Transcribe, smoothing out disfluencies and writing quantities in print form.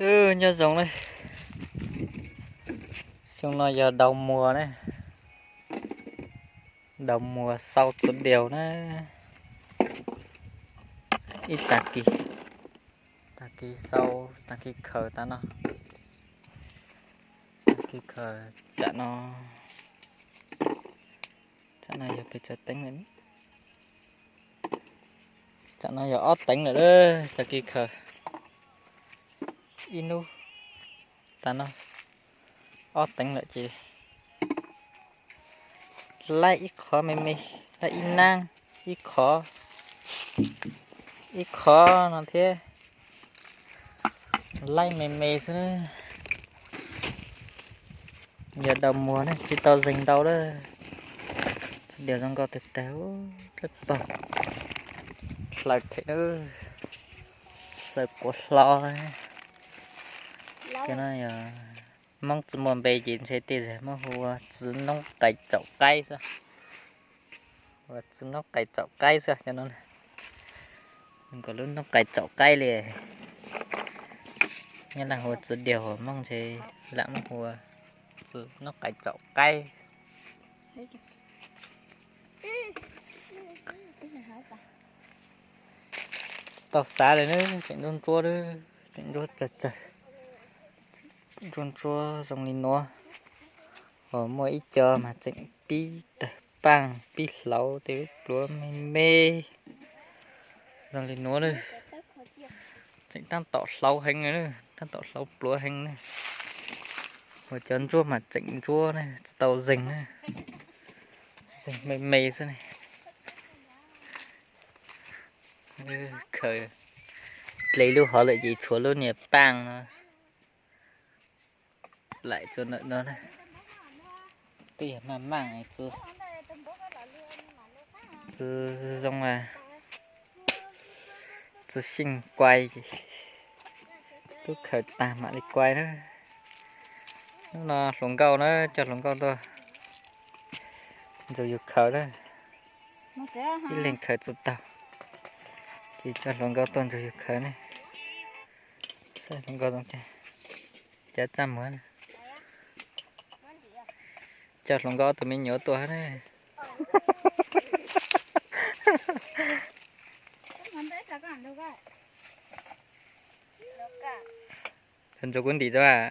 Nhớ giống đây. Xong nó giờ đầu mùa đấy. Đầu mùa sau chút điều đấy. Ít taki sau taki khờ ta nó. Taki khờ chả nó giờ phải chờ tính nữa. Chả nó giờ ót tính nữa đó. Taki khờ inu ta nó ót tính lại chị. Lại ít khó mê lại ít nang ít khó nó thế lại mê nữa. Giờ đầu mùa này chỉ tao dành tao đó điều trong có thực téo rất bẩn lại thế nữa rồi có lo cái này mong chỉ muốn bày chuyện sẽ tiền rồi mà hùa chỉ nông cày chậu cây sao và chỉ nông cày chậu cây sao cho nó mình có lúc nông cày chậu cây liền như là hùa chỉ điều mong thì lãng hùa chỉ nông cày chậu cây tao xá đấy nữa chuyện run chua đó chuyện run chật run chua dòng đi nó ở mỗi chờ mà chuyện pi băng pi lẩu thì lúa mê dòng đi nó đây chuyện tăng tọt lẩu hành nữa tăng tọt lẩu lúa hành nữa rồi chân chua mà chuyện chua này tàu dình này dình mê thế này khởi lấy luôn họ lại gì chúa luôn nhỉ bang lại cho nợ nó này tỉ mà mảng này chứ giống là chứ sinh quay gì cứ khởi tạm mà đi quay nữa nó là lồng câu nó cho lồng câu thôi rồi dục khởi đó đi lên khởi chút tàu chỉ cho lồng câu tuần rồi dục khởi này sao lồng câu giống chả trăm nữa cho lồng câu tụi mình nhớ tuổi đấy thân cho quân đi cho à